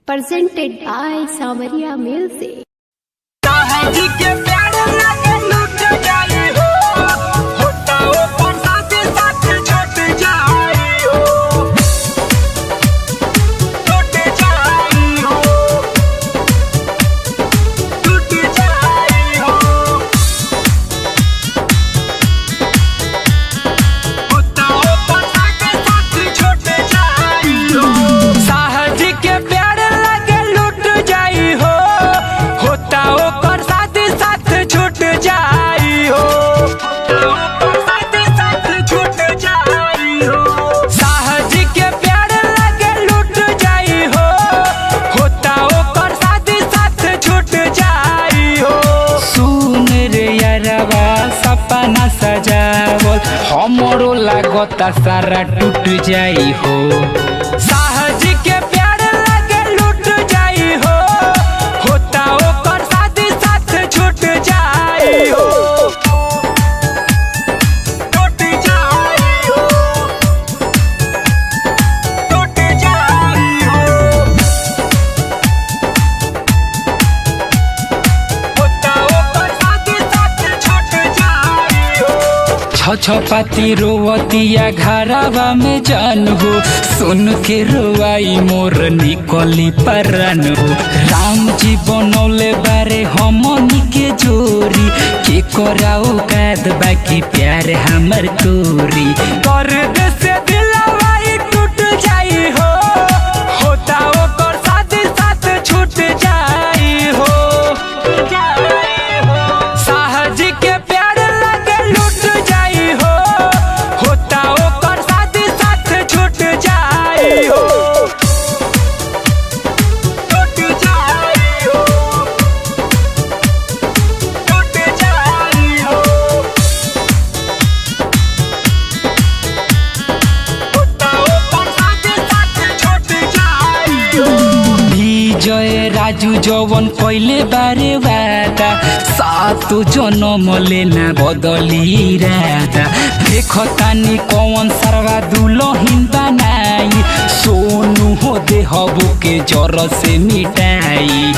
presented by Samaria Music. सपना सजावल हमरो लागता सारा टूट जाई हो। साहजी के प्यार लागे लूट जाई हो, होता ओकर शादी साथ छूट जाई हो। टूट जाई हो, टूट जाई हो, होता ओकर शादी साथ छूट जाई हो। छपाती रोवतिया घरवा में जान हो, सुन के रोवाई मोर निकली परन हो। राम जी बनौले बारे हमनी के जोरी, के कराओ काद बाकी प्यार हमर तोरी। कर दे से दिलवाई टूट जाई हो, होता ओकर शादी साथ छूट जाई हो। साहजी के प्यार लागे लूट जाई हो, होता ओकर शादी साथ छूट जाई हो। टूट जाई हो, टूट जाई हो, होता ओकर शादी साथ छूट जाई हो। विजय राजू जवन कइले बारे वादा, सातो जन्म लेना बदली रादा। देखतानी कौन सरवा दुलहिन बनाई, सोनू हो दे हबू के जर से मिटाई।